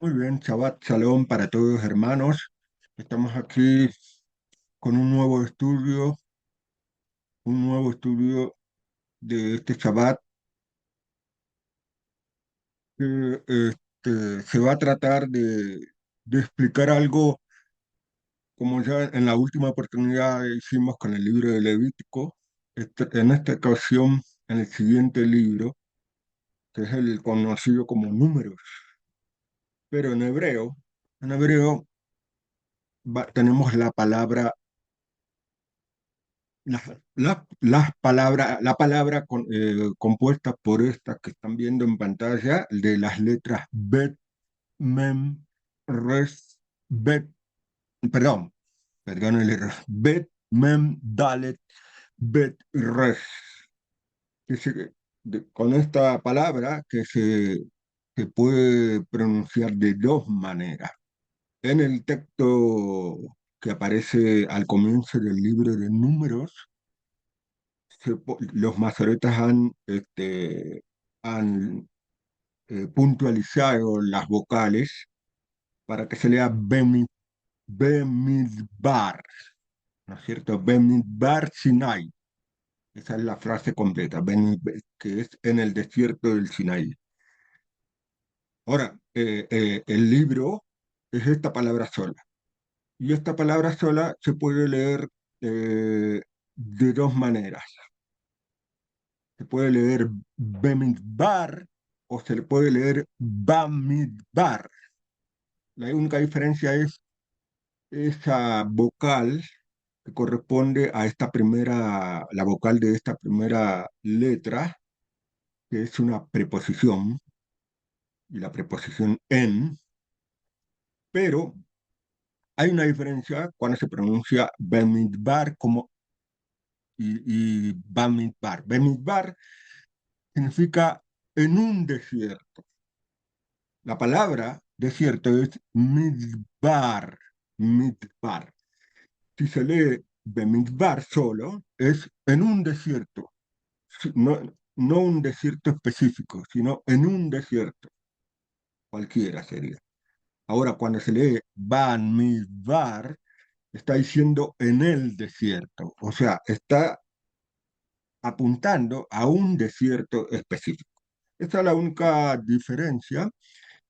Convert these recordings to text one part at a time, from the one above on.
Muy bien, Shabbat Shalom para todos, hermanos. Estamos aquí con un nuevo estudio de este Shabbat que se va a tratar de explicar algo como ya en la última oportunidad hicimos con el libro de Levítico. En esta ocasión, en el siguiente libro, que es el conocido como Números, pero en hebreo tenemos compuesta por estas que están viendo en pantalla, de las letras Bet, Mem, Res, Bet, perdón, perdón el error, Bet, Mem, Dalet, Bet, Res. Con esta palabra se puede pronunciar de dos maneras. En el texto que aparece al comienzo del libro de Números, los masoretas han puntualizado las vocales para que se lea Bemidbar, ¿no es cierto? Bemidbar Sinai. Esa es la frase completa, que es en el desierto del Sinaí. Ahora, el libro es esta palabra sola. Y esta palabra sola se puede leer de dos maneras. Se puede leer Bemidbar o se le puede leer Bamidbar. La única diferencia es esa vocal que corresponde a la vocal de esta primera letra, que es una preposición, y la preposición en, pero hay una diferencia cuando se pronuncia Bemidbar y Bamidbar. Bemidbar significa en un desierto. La palabra desierto es midbar, midbar. Si se lee Bemidbar solo, es en un desierto, no, no un desierto específico, sino en un desierto, cualquiera sería. Ahora, cuando se lee Bamidbar, está diciendo en el desierto, o sea, está apuntando a un desierto específico. Esta es la única diferencia.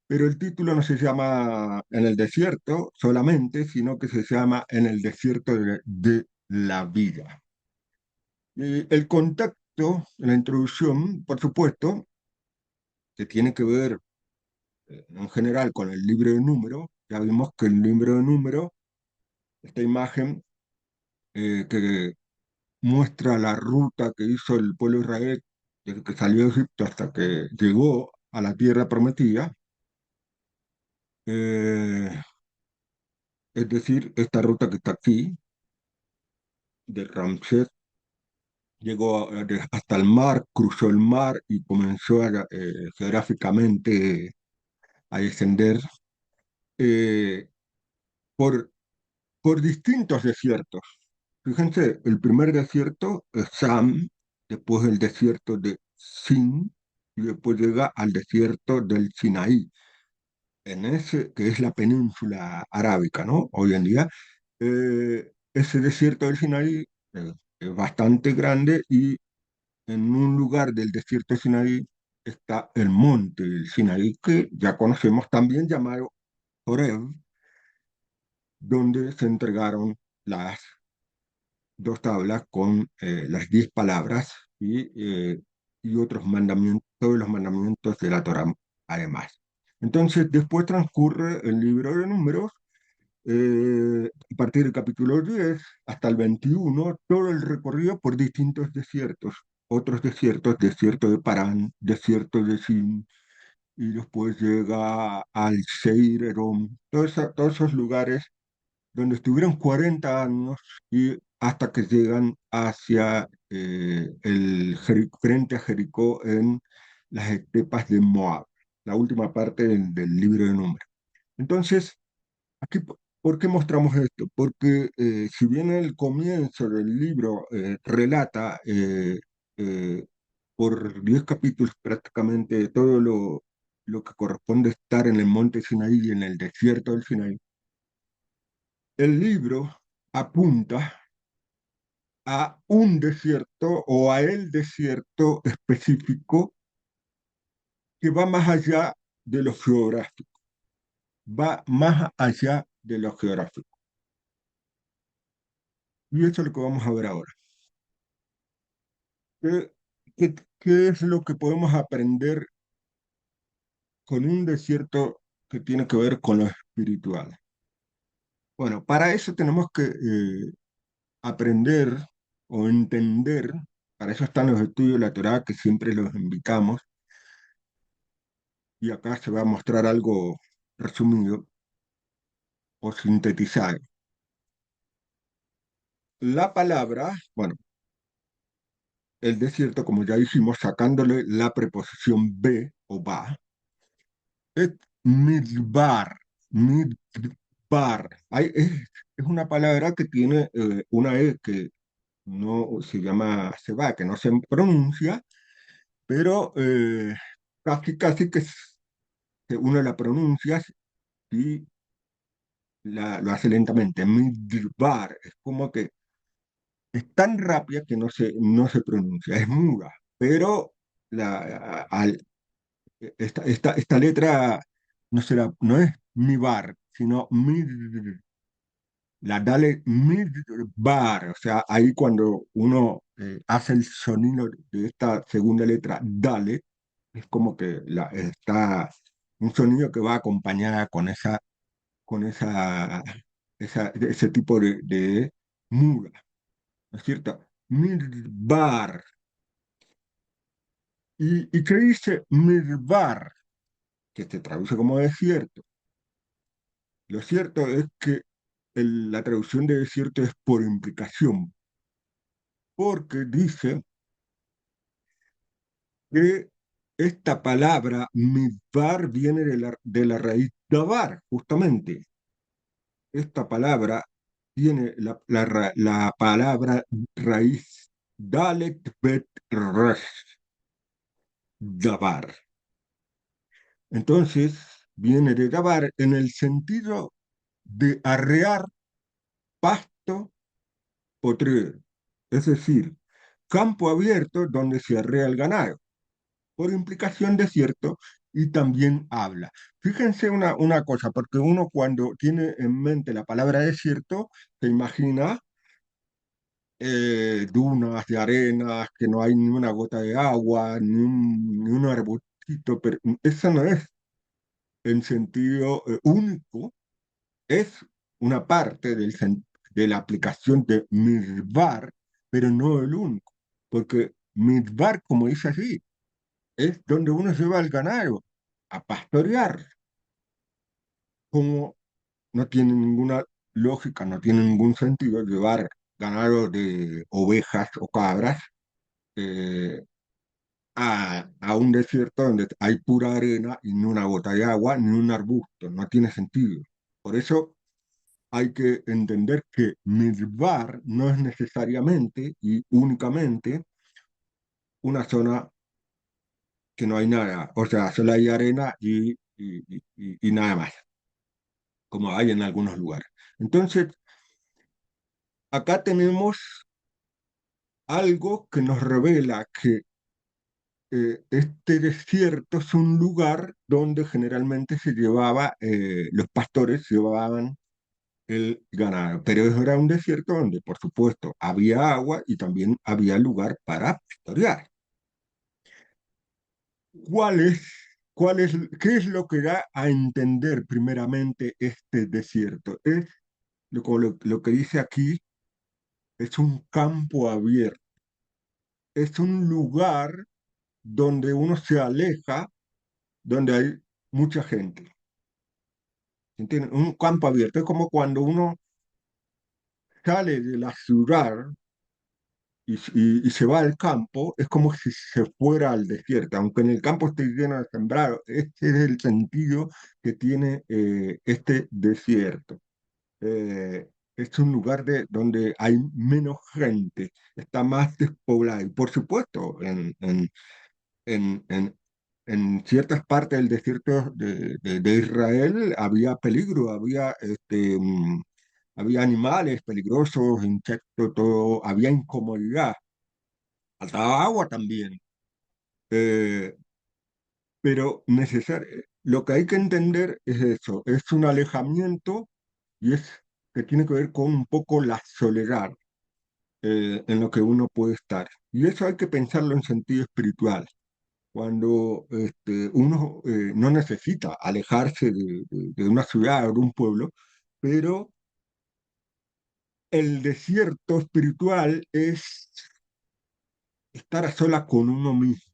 Pero el título no se llama En el desierto solamente, sino que se llama En el desierto de la vida. Y el contexto, la introducción, por supuesto, que tiene que ver en general con el libro de números. Ya vimos que el libro de números, esta imagen que muestra la ruta que hizo el pueblo de Israel desde que salió de Egipto hasta que llegó a la tierra prometida, eh, es decir, esta ruta que está aquí, de Ramsés, llegó hasta el mar, cruzó el mar y comenzó geográficamente a descender eh, por, por distintos desiertos. Fíjense, el primer desierto es Sam, después el desierto de Sin, y después llega al desierto del Sinaí, en ese que es la península arábica, ¿no? Hoy en día, ese desierto del Sinaí es bastante grande y en un lugar del desierto de Sinaí está el monte del Sinaí, que ya conocemos también llamado Horeb, donde se entregaron las dos tablas con las 10 palabras y otros mandamientos, todos los mandamientos de la Torah, además. Entonces, después transcurre el libro de Números, a partir del capítulo 10 hasta el 21, todo el recorrido por distintos desiertos, otros desiertos, desierto de Parán, desierto de Sin, y después llega al Seir, Edom, todos esos lugares donde estuvieron 40 años y hasta que llegan hacia frente a Jericó en las estepas de Moab, la última parte del libro de Números. Entonces, aquí, ¿por qué mostramos esto? Porque si bien el comienzo del libro relata por 10 capítulos prácticamente todo lo que corresponde estar en el monte Sinaí y en el desierto del Sinaí, el libro apunta a un desierto o a el desierto específico que va más allá de lo geográfico, va más allá de lo geográfico. Y eso es lo que vamos a ver ahora. ¿Qué, qué es lo que podemos aprender con un desierto que tiene que ver con lo espiritual? Bueno, para eso tenemos que aprender o entender, para eso están los estudios de la Torá que siempre los invitamos, y acá se va a mostrar algo resumido o sintetizado. La palabra, bueno, el desierto, como ya dijimos, sacándole la preposición be o ba, es midbar, midbar. Es una palabra que tiene una E que no se llama seba, que no se pronuncia, pero casi, casi que uno la pronuncia y lo hace lentamente. Midbar, es como que es tan rápida que no se pronuncia, es muda, pero esta letra no es mi bar, sino mi, la dale mi bar, o sea, ahí cuando uno hace el sonido de esta segunda letra, dale, es como que está un sonido que va acompañada con ese tipo de muda, ¿no es cierto? Midbar. ¿Y qué dice Midbar? Que se traduce como desierto. Lo cierto es que la traducción de desierto es por implicación, porque dice que esta palabra midbar viene de la raíz dabar, justamente. Esta palabra tiene la palabra raíz dalet bet resh, dabar. Entonces, viene de dabar en el sentido de arrear pasto potrero, es decir, campo abierto donde se arrea el ganado, por implicación desierto y también habla. Fíjense una cosa, porque uno cuando tiene en mente la palabra desierto, se imagina dunas de arenas, que no hay ni una gota de agua, ni un arbustito, pero eso no es en sentido único, es una parte de la aplicación de Midbar, pero no el único, porque Midbar, como dice así, es donde uno lleva al ganado a pastorear, como no tiene ninguna lógica, no tiene ningún sentido llevar ganado de ovejas o cabras eh, a un desierto donde hay pura arena y ni una gota de agua, ni un arbusto, no tiene sentido. Por eso hay que entender que Midbar no es necesariamente y únicamente una zona que no hay nada, o sea, solo hay arena y nada más, como hay en algunos lugares. Entonces, acá tenemos algo que nos revela que este desierto es un lugar donde generalmente los pastores llevaban el ganado, pero era un desierto donde, por supuesto, había agua y también había lugar para pastorear. ¿Cuál es, qué es lo que da a entender primeramente este desierto? Es lo que dice aquí, es un campo abierto, es un lugar donde uno se aleja, donde hay mucha gente. ¿Entienden? Un campo abierto es como cuando uno sale de la ciudad y se va al campo, es como si se fuera al desierto, aunque en el campo esté lleno de sembrado. Este es el sentido que tiene este desierto. Es un lugar donde hay menos gente, está más despoblado. Y por supuesto, en en ciertas partes del desierto de Israel había peligro, había animales peligrosos, insectos, todo, había incomodidad, faltaba agua también. Eh, pero lo que hay que entender es eso, es un alejamiento y es que tiene que ver con un poco la soledad en lo que uno puede estar. Y eso hay que pensarlo en sentido espiritual, cuando uno no necesita alejarse de una ciudad o de un pueblo, pero el desierto espiritual es estar a solas con uno mismo.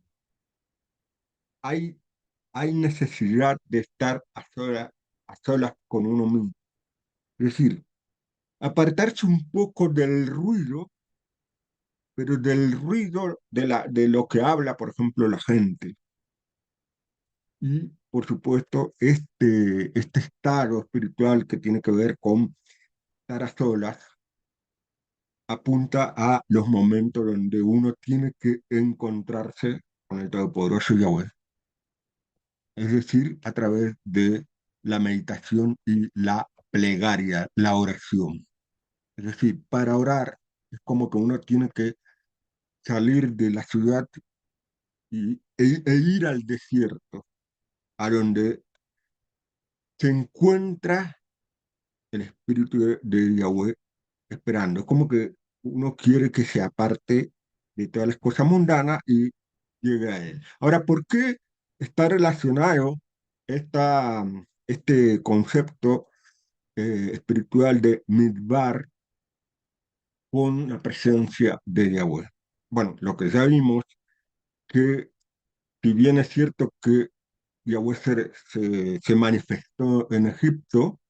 Hay, hay necesidad de estar a solas con uno mismo. Es decir, apartarse un poco del ruido, pero del ruido de lo que habla, por ejemplo, la gente. Y, por supuesto, este estado espiritual que tiene que ver con estar a solas apunta a los momentos donde uno tiene que encontrarse con el Todopoderoso Yahweh, es decir, a través de la meditación y la plegaria, la oración. Es decir, para orar es como que uno tiene que salir de la ciudad e ir al desierto, a donde se encuentra el Espíritu de Yahweh esperando. Es como que uno quiere que se aparte de todas las cosas mundanas y llegue a Él. Ahora, ¿por qué está relacionado este concepto espiritual de Midbar con la presencia de Yahweh? Bueno, lo que ya vimos, que si bien es cierto que Yahweh se manifestó en Egipto,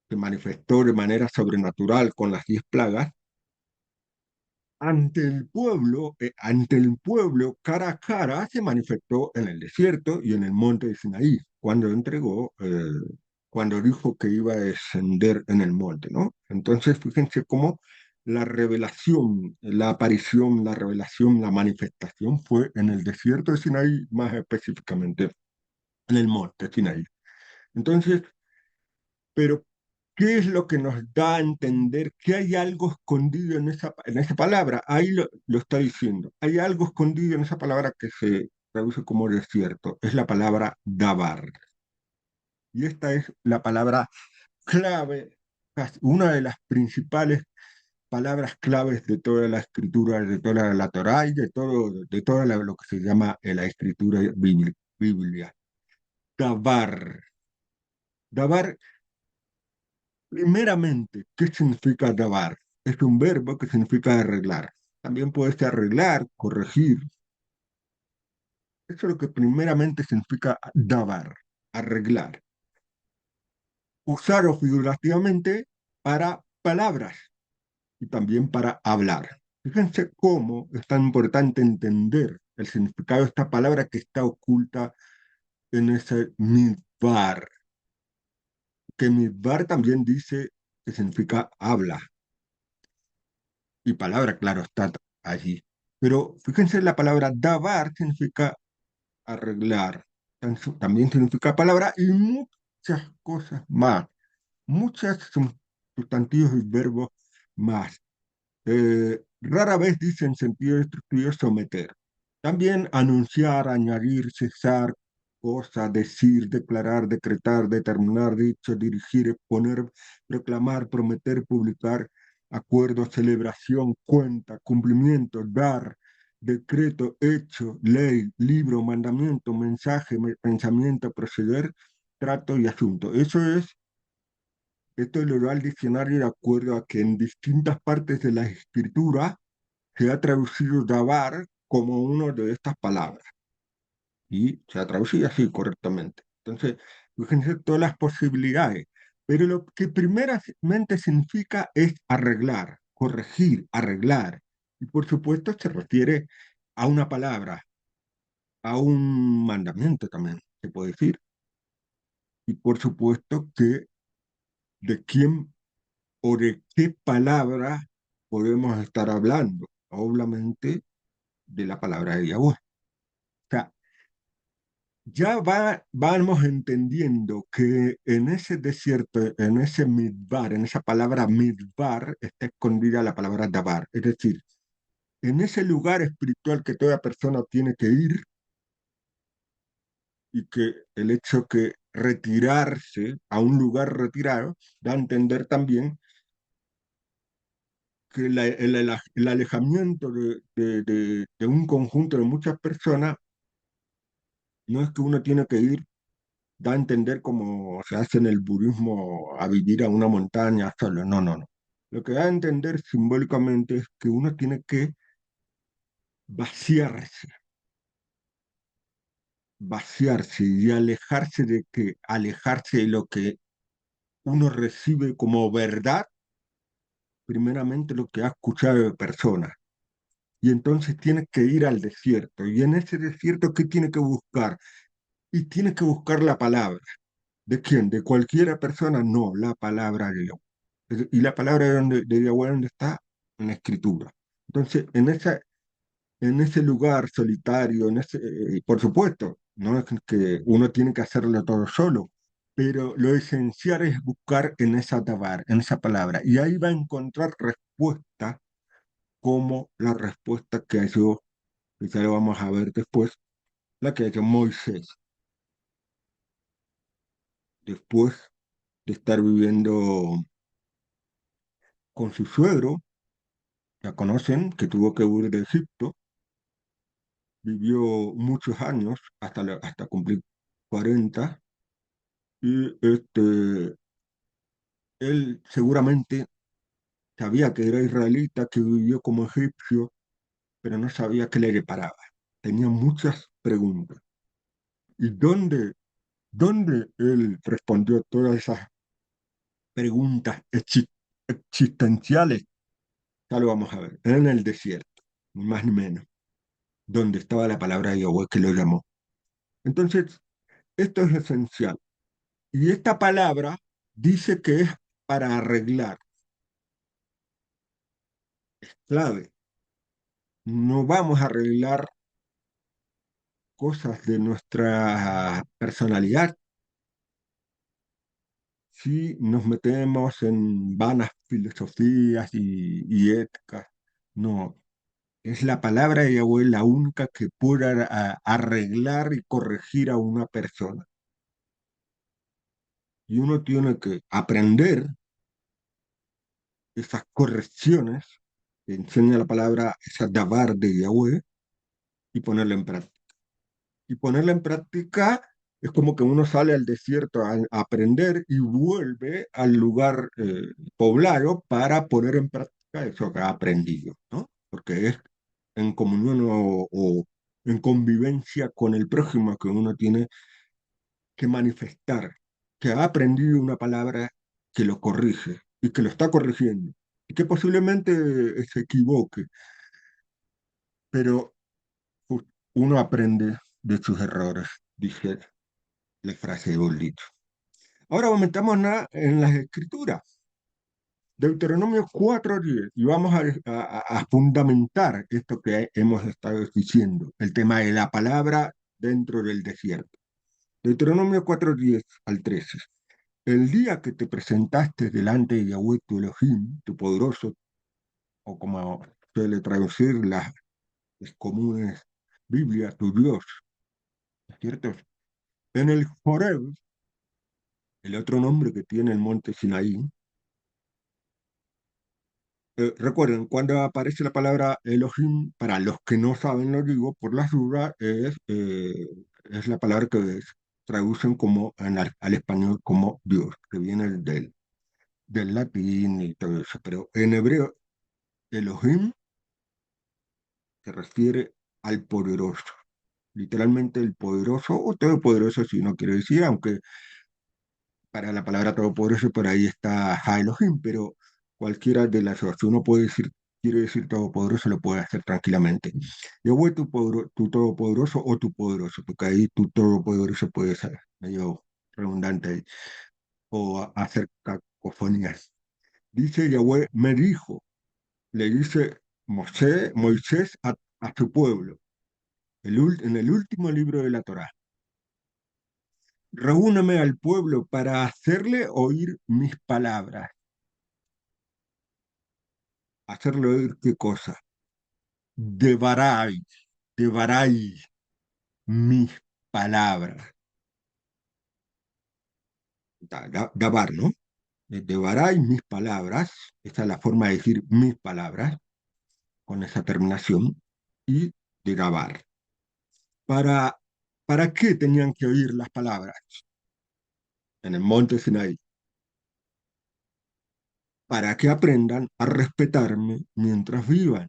se manifestó de manera sobrenatural con las 10 plagas, ante el pueblo, cara a cara, se manifestó en el desierto y en el monte de Sinaí, cuando dijo que iba a descender en el monte, ¿no? Entonces, fíjense cómo la revelación, la aparición, la revelación, la manifestación fue en el desierto de Sinaí, más específicamente en el monte de Sinaí. Entonces, pero, ¿qué es lo que nos da a entender que hay algo escondido en esa palabra? Ahí lo está diciendo. Hay algo escondido en esa palabra que se traduce como desierto. Es la palabra dabar. Y esta es la palabra clave, una de las principales palabras claves de toda la escritura, de toda la Torá y de todo lo que se llama la escritura bíblica. Dabar. Dabar. Primeramente, ¿qué significa dabar? Es un verbo que significa arreglar. También puede ser arreglar, corregir. Eso es lo que primeramente significa dabar, arreglar. Usado figurativamente para palabras y también para hablar. Fíjense cómo es tan importante entender el significado de esta palabra que está oculta en ese midbar, que midbar también dice que significa habla. Y palabra, claro, está allí. Pero fíjense, la palabra dabar significa arreglar, también significa palabra y muchas cosas más, muchos sustantivos y verbos más. Rara vez dice en sentido destructivo someter. También anunciar, añadir, cesar, cosa, decir, declarar, decretar, determinar, dicho, dirigir, exponer, proclamar, prometer, publicar, acuerdo, celebración, cuenta, cumplimiento, dar, decreto, hecho, ley, libro, mandamiento, mensaje, pensamiento, proceder, trato y asunto. Esto lo da el diccionario de acuerdo a que en distintas partes de la escritura se ha traducido dabar como una de estas palabras y se ha traducido así correctamente. Entonces, fíjense todas las posibilidades, pero lo que primeramente significa es arreglar, corregir, arreglar. Y por supuesto se refiere a una palabra, a un mandamiento también, se puede decir. Y por supuesto que de quién o de qué palabra podemos estar hablando. Obviamente de la palabra de Yahweh. O sea, vamos entendiendo que en ese desierto, en ese midbar, en esa palabra midbar, está escondida la palabra dabar. Es decir, en ese lugar espiritual que toda persona tiene que ir y que el hecho que retirarse a un lugar retirado da a entender también que el alejamiento de un conjunto de muchas personas no es que uno tiene que ir, da a entender como se hace en el budismo a vivir a una montaña solo. No, no, no. Lo que da a entender simbólicamente es que uno tiene que vaciarse, vaciarse y alejarse de lo que uno recibe como verdad, primeramente lo que ha escuchado de personas. Y entonces tiene que ir al desierto. Y en ese desierto, ¿qué tiene que buscar? Y tiene que buscar la palabra. ¿De quién? ¿De cualquiera persona? No, la palabra de Dios. Y la palabra de Yahweh, ¿dónde está? En la escritura. Entonces, en ese lugar solitario, por supuesto, no es que uno tiene que hacerlo todo solo, pero lo esencial es buscar en esa tabar, en esa palabra, y ahí va a encontrar respuesta como la respuesta que halló, que ya lo vamos a ver después, la que halló Moisés, después de estar viviendo con su suegro, ya conocen, que tuvo que huir de Egipto, vivió muchos años, hasta cumplir 40, y él seguramente sabía que era israelita, que vivió como egipcio, pero no sabía qué le deparaba. Tenía muchas preguntas. ¿Y dónde él respondió todas esas preguntas existenciales? Ya lo vamos a ver, en el desierto, ni más ni menos, donde estaba la palabra de Yahweh que lo llamó. Entonces, esto es esencial. Y esta palabra dice que es para arreglar, clave. No vamos a arreglar cosas de nuestra personalidad si nos metemos en vanas filosofías y éticas. No, es la palabra de Yahweh la única que puede arreglar y corregir a una persona. Y uno tiene que aprender esas correcciones que enseña la palabra, esa dabar de Yahweh, y ponerla en práctica. Y ponerla en práctica es como que uno sale al desierto a aprender y vuelve al lugar poblado para poner en práctica eso que ha aprendido, ¿no? Porque es en comunión o en convivencia con el prójimo que uno tiene que manifestar que ha aprendido una palabra que lo corrige y que lo está corrigiendo y que posiblemente se equivoque, pero uno aprende de sus errores, dice la frase de un dicho. Ahora aumentamos en las escrituras. Deuteronomio 4:10, y vamos a fundamentar esto que hemos estado diciendo, el tema de la palabra dentro del desierto. Deuteronomio 4:10 al 13. El día que te presentaste delante de Yahweh tu Elohim, tu poderoso, o como suele traducir las comunes Biblia, tu Dios, ¿es cierto? En el Horeb, el otro nombre que tiene el monte Sinaí. Recuerden, cuando aparece la palabra Elohim, para los que no saben, lo digo por las dudas, es la palabra que traducen como al español como Dios, que viene del latín y todo eso. Pero en hebreo, Elohim se refiere al poderoso, literalmente el poderoso o todopoderoso, si uno quiere decir, aunque para la palabra todopoderoso por ahí está Ha Elohim, pero cualquiera de las dos, si uno puede decir, quiere decir todopoderoso, lo puede hacer tranquilamente. Yahweh tu todopoderoso o tu poderoso, porque ahí tu todopoderoso puede ser medio redundante ahí, o hacer cacofonías. Dice Yahweh, me dijo, le dice Moisés a su pueblo, en el último libro de la Torá. reúneme al pueblo para hacerle oír mis palabras. ¿Hacerle oír qué cosa? Devarai, devarai, mis palabras. Dabar, ¿no? Devarai, mis palabras. Esa es la forma de decir mis palabras, con esa terminación. Y de Dabar. ¿Para, para qué tenían que oír las palabras en el monte Sinaí? Para que aprendan a respetarme mientras vivan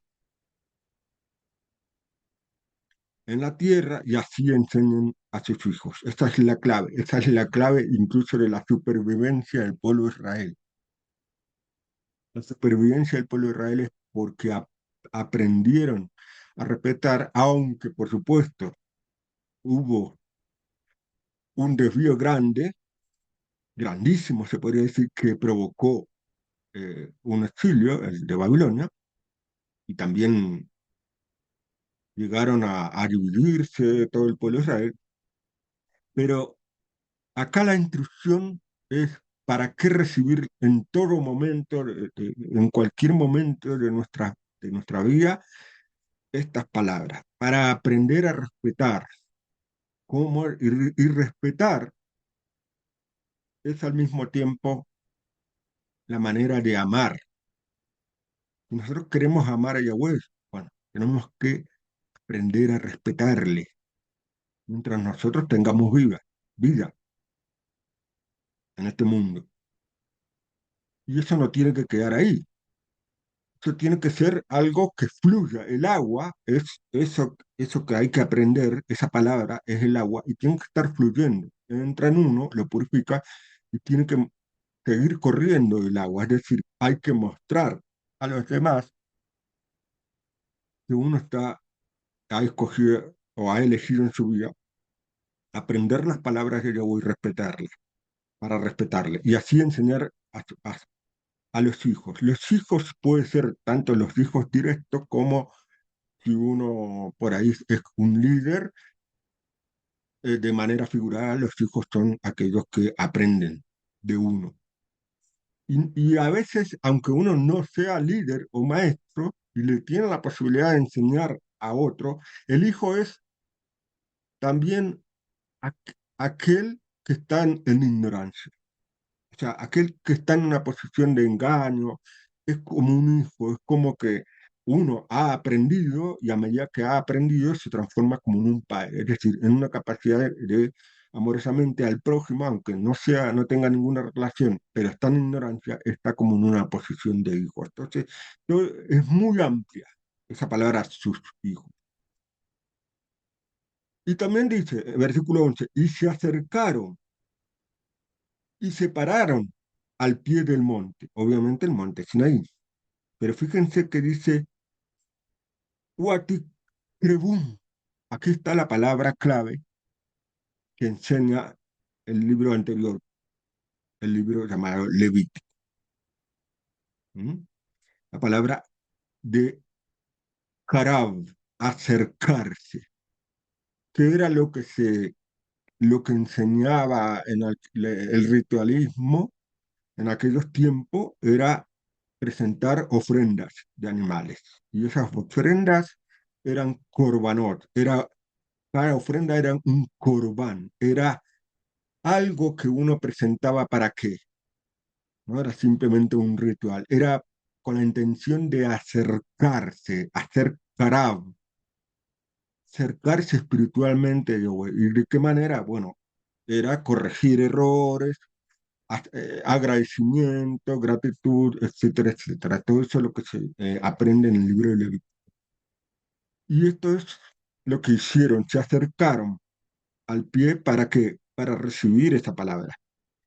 en la tierra y así enseñen a sus hijos. Esta es la clave incluso de la supervivencia del pueblo de Israel. La supervivencia del pueblo de Israel es porque aprendieron a respetar, aunque por supuesto hubo un desvío grande, grandísimo se podría decir, que provocó un exilio, el de Babilonia, y también llegaron a dividirse todo el pueblo de Israel, pero acá la instrucción es para qué recibir en todo momento, en cualquier momento de nuestra vida, estas palabras, para aprender a respetar. Y respetar es al mismo tiempo la manera de amar. Si nosotros queremos amar a Yahweh, bueno, tenemos que aprender a respetarle mientras nosotros tengamos vida en este mundo. Y eso no tiene que quedar ahí. Eso tiene que ser algo que fluya. El agua es eso que hay que aprender, esa palabra es el agua, y tiene que estar fluyendo. Entra en uno, lo purifica, y tiene que seguir corriendo el agua. Es decir, hay que mostrar a los demás que uno ha escogido o ha elegido en su vida aprender las palabras de Yahweh y respetarlas, para respetarle. Y así enseñar a los hijos. Los hijos pueden ser tanto los hijos directos como si uno por ahí es un líder, de manera figurada, los hijos son aquellos que aprenden de uno. Y a veces, aunque uno no sea líder o maestro y le tiene la posibilidad de enseñar a otro, el hijo es también aquel que está en ignorancia. O sea, aquel que está en una posición de engaño es como un hijo, es como que uno ha aprendido y a medida que ha aprendido se transforma como en un padre, es decir, en una capacidad de amorosamente al prójimo, aunque no tenga ninguna relación, pero está en ignorancia, está como en una posición de hijo. Entonces, es muy amplia esa palabra sus hijos. Y también dice, versículo 11, y se acercaron y se pararon al pie del monte, obviamente el monte Sinaí. Pero fíjense que dice Uatik Krebum. Aquí está la palabra clave que enseña el libro anterior, el libro llamado Levítico. ¿Mm? La palabra de Karab, acercarse, que era lo que enseñaba en el ritualismo en aquellos tiempos, era presentar ofrendas de animales. Y esas ofrendas eran korbanot, cada ofrenda era un corbán, era algo que uno presentaba para qué, no era simplemente un ritual, era con la intención de acercarse, hacer karab, acercarse espiritualmente a Yahweh. ¿Y de qué manera? Bueno, era corregir errores, agradecimiento, gratitud, etcétera, etcétera. Todo eso es lo que se aprende en el libro de Levítico. Y esto es lo que hicieron, se acercaron al pie para recibir esa palabra.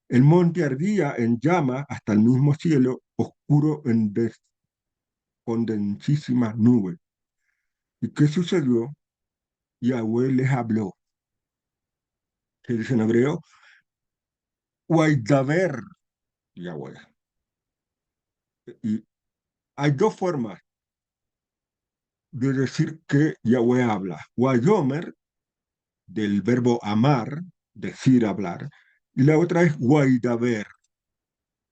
El monte ardía en llama hasta el mismo cielo, oscuro con densísimas nubes. ¿Y qué sucedió? Yahweh les habló, que dice en hebreo, Waidaber Yahweh. Y hay dos formas de decir que Yahweh habla. Wayomer, del verbo amar, decir, hablar, y la otra es guaidaber,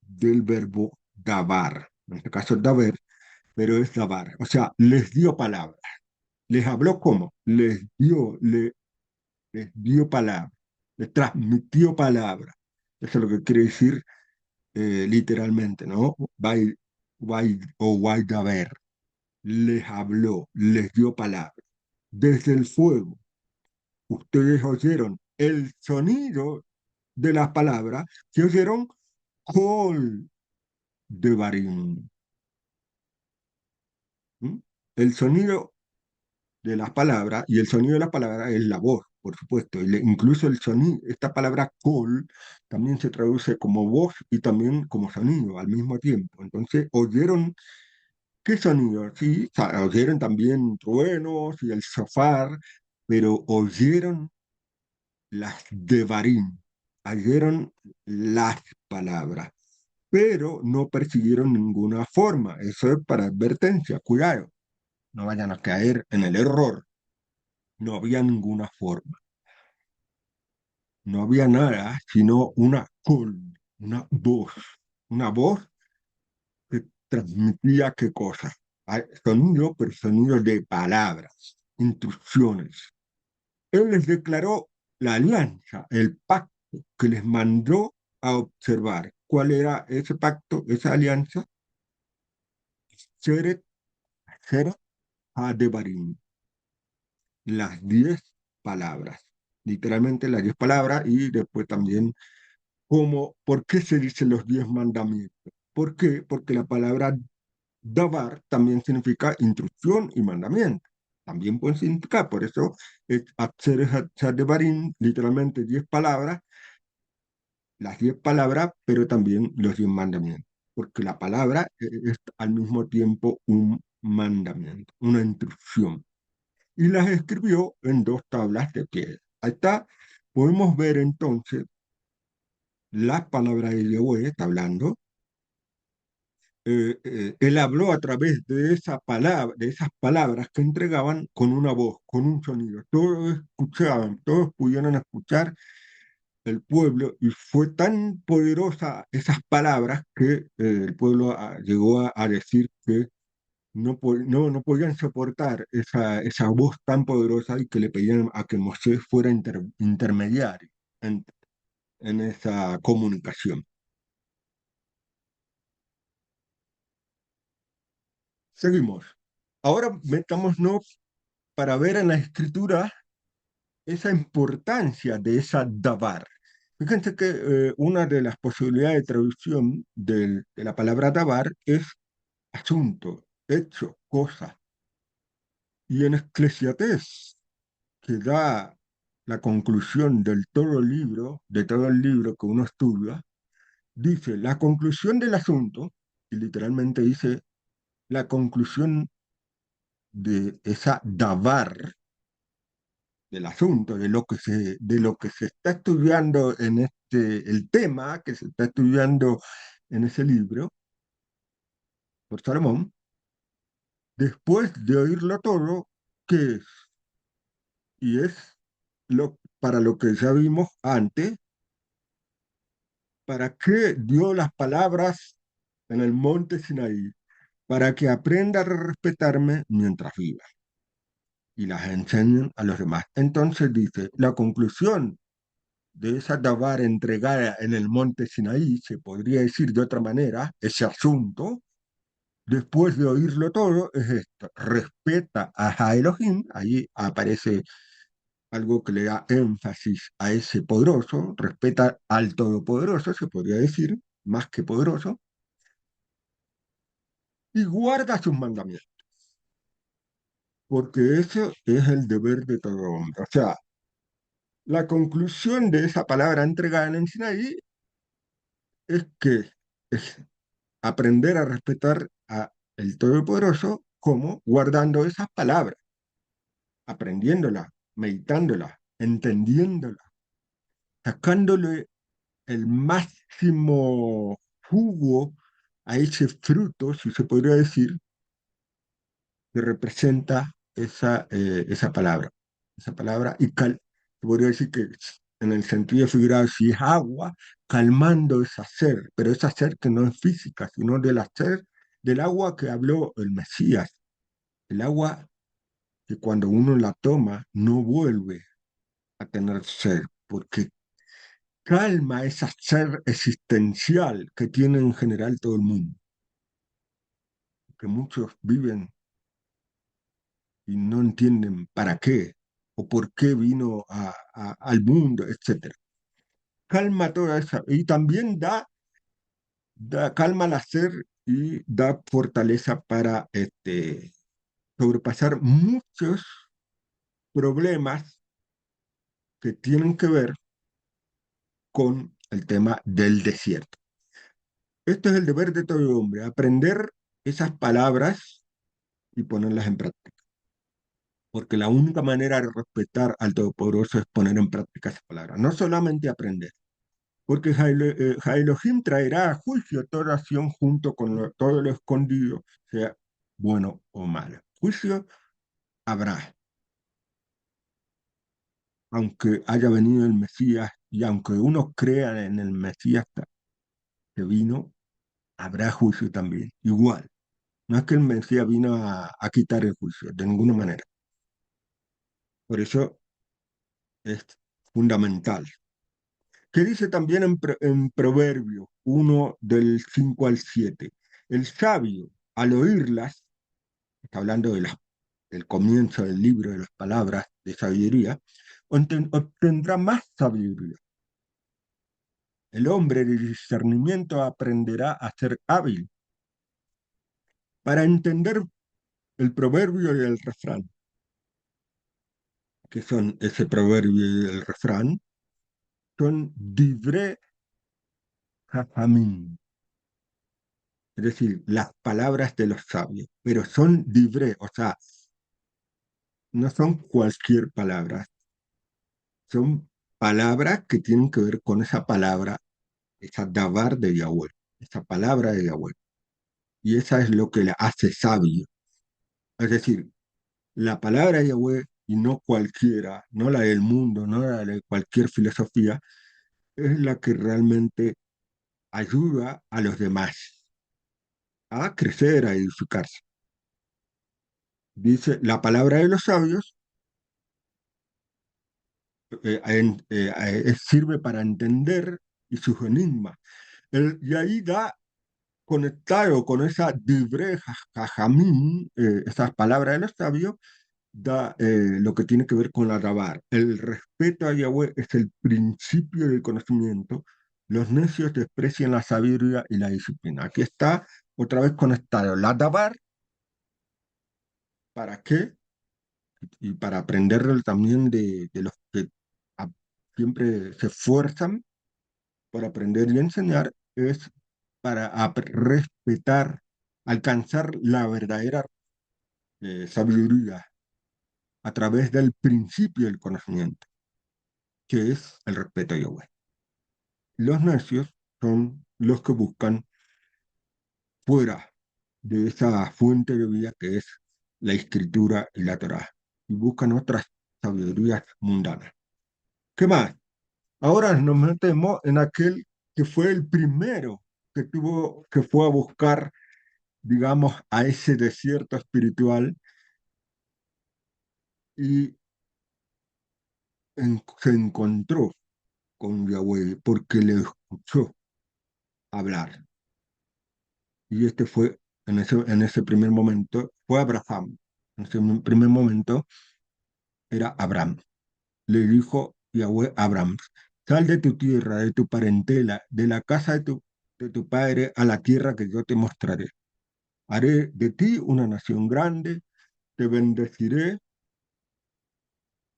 del verbo dabar. En este caso es daber, pero es dabar. O sea, les dio palabra. ¿Les habló cómo? Les dio palabra, les transmitió palabra. Eso es lo que quiere decir literalmente, ¿no? O Waidaber, les habló, les dio palabra. Desde el fuego, ustedes oyeron el sonido de las palabras que oyeron Kol de Barim. ¿Mm? El sonido de las palabras, y el sonido de las palabras es la voz, por supuesto. Incluso el sonido, esta palabra call también se traduce como voz y también como sonido al mismo tiempo. Entonces, oyeron qué sonido, sí, oyeron también truenos y el shofar, pero oyeron las devarim, oyeron las palabras, pero no persiguieron ninguna forma. Eso es para advertencia, cuidado, no vayan a caer en el error. No había ninguna forma, no había nada, sino una call, una voz que transmitía qué cosa. Sonido, pero sonido de palabras, instrucciones. Él les declaró la alianza, el pacto que les mandó a observar. ¿Cuál era ese pacto, esa alianza? Seret, Seret Hadebarim, las 10 palabras. Literalmente las 10 palabras y después también ¿por qué se dicen los 10 mandamientos? ¿Por qué? Porque la palabra davar también significa instrucción y mandamiento. También puede significar, por eso es devarim, literalmente 10 palabras, las 10 palabras, pero también los 10 mandamientos. Porque la palabra es al mismo tiempo un mandamiento, una instrucción. Y las escribió en 2 tablas de piedra. Ahí está, podemos ver entonces las palabras de Yahweh, está hablando, él habló a través de esa palabra, de esas palabras que entregaban con una voz, con un sonido. Todos escuchaban, todos pudieron escuchar el pueblo y fue tan poderosa esas palabras que el pueblo llegó a decir que no podían soportar esa voz tan poderosa y que le pedían a que Moisés fuera intermediario en, en esa comunicación. Seguimos. Ahora metámonos para ver en la escritura esa importancia de esa davar. Fíjense que una de las posibilidades de traducción de la palabra davar es asunto, hecho, cosa. Y en Eclesiastés, que da la conclusión de todo el libro que uno estudia, dice la conclusión del asunto, y literalmente dice la conclusión de esa davar, del asunto, de lo que se está estudiando en el tema que se está estudiando en ese libro por Salomón, después de oírlo todo, ¿qué es? Y es para lo que ya vimos antes, para qué dio las palabras en el monte Sinaí, para que aprenda a respetarme mientras viva y las enseñen a los demás. Entonces dice, la conclusión de esa Dabar entregada en el monte Sinaí, se podría decir de otra manera, ese asunto, después de oírlo todo, es esto: respeta a Elohim, ahí aparece algo que le da énfasis a ese poderoso, respeta al todopoderoso, se podría decir, más que poderoso, y guarda sus mandamientos, porque ese es el deber de todo hombre. O sea, la conclusión de esa palabra entregada en el Sinaí es que es aprender a respetar a el Todopoderoso como guardando esas palabras, aprendiéndolas, meditándolas, entendiéndolas, sacándole el máximo jugo a ese fruto, si se podría decir, que representa esa palabra. Esa palabra, y se podría decir que en el sentido figurado, si es agua, calmando esa sed, pero esa sed que no es física, sino de la sed del agua que habló el Mesías, el agua que cuando uno la toma no vuelve a tener sed, porque calma esa sed existencial que tiene en general todo el mundo, que muchos viven y no entienden para qué o por qué vino al mundo, etcétera. Calma toda esa, y también calma la sed y da fortaleza para sobrepasar muchos problemas que tienen que ver con el tema del desierto. Esto es el deber de todo hombre, aprender esas palabras y ponerlas en práctica, porque la única manera de respetar al Todopoderoso es poner en práctica esas palabras, no solamente aprender, porque Elohim traerá a juicio toda acción junto con todo lo escondido, sea bueno o malo. Juicio habrá, aunque haya venido el Mesías y aunque uno crea en el Mesías que vino, habrá juicio también, igual. No es que el Mesías vino a quitar el juicio, de ninguna manera. Por eso es fundamental. Que dice también en Proverbios 1 del 5 al 7, el sabio al oírlas, está hablando del comienzo del libro de las palabras de sabiduría, obtendrá más sabiduría. El hombre de discernimiento aprenderá a ser hábil para entender el proverbio y el refrán, que son ese proverbio y el refrán, son divrei hajamim, es decir, las palabras de los sabios, pero son divrei, o sea, no son cualquier palabra, son palabras que tienen que ver con esa palabra, esa davar de Yahweh, esa palabra de Yahweh. Y esa es lo que la hace sabio. Es decir, la palabra de Yahweh y no cualquiera, no la del mundo, no la de cualquier filosofía, es la que realmente ayuda a los demás a crecer, a edificarse. Dice, la palabra de los sabios sirve para entender y sus enigmas. Y ahí da conectado con esa divrei jajamim, esas palabras de los sabios, da lo que tiene que ver con la Dabar. El respeto a Yahweh es el principio del conocimiento. Los necios desprecian la sabiduría y la disciplina. Aquí está otra vez conectado la Dabar, ¿para qué? Y para aprenderlo también de los que a- siempre se esfuerzan por aprender y enseñar, es para respetar, alcanzar la verdadera sabiduría a través del principio del conocimiento, que es el respeto a Yahweh. Los necios son los que buscan fuera de esa fuente de vida que es la escritura y la Torá, y buscan otras sabidurías mundanas. ¿Qué más? Ahora nos metemos en aquel que fue el primero que fue a buscar, digamos, a ese desierto espiritual y se encontró con Yahweh porque le escuchó hablar. Y este fue, en ese primer momento, fue Abraham. En ese primer momento era Abraham. Le dijo Yahweh a Abraham, sal de tu tierra, de tu parentela, de la casa de tu padre a la tierra que yo te mostraré. Haré de ti una nación grande, te bendeciré,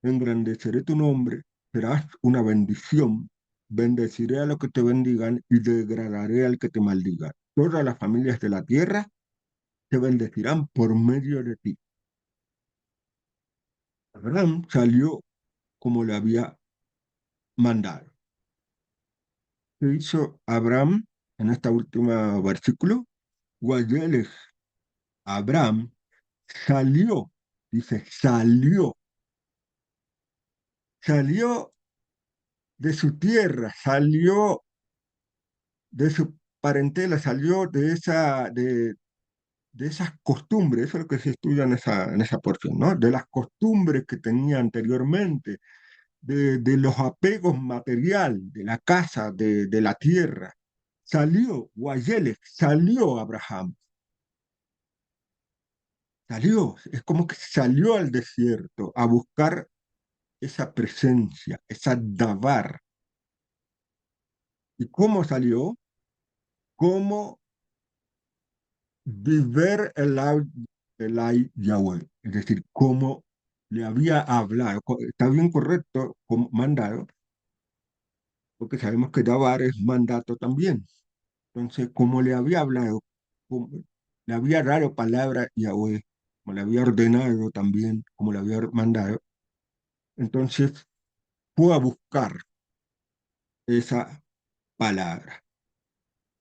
engrandeceré tu nombre, serás una bendición, bendeciré a los que te bendigan y degradaré al que te maldiga. Todas las familias de la tierra te bendecirán por medio de ti. Abraham salió como le había mandado. ¿Qué hizo Abraham en este último versículo? Guayelej, Abraham salió, dice, salió de su tierra, salió de su parentela, salió de esas costumbres, eso es lo que se estudia en esa porción, ¿no? De las costumbres que tenía anteriormente, de los apegos material, de la casa, de la tierra. Salió Guayelec, salió Abraham, salió, es como que salió al desierto a buscar esa presencia, esa davar. ¿Y cómo salió? ¿Cómo ver el ay Yahweh? Es decir, cómo le había hablado. Está bien correcto, como mandado, porque sabemos que davar es mandato también. Entonces, como le había hablado, como le había dado palabra Yahweh, como le había ordenado también, como le había mandado, entonces fue a buscar esa palabra,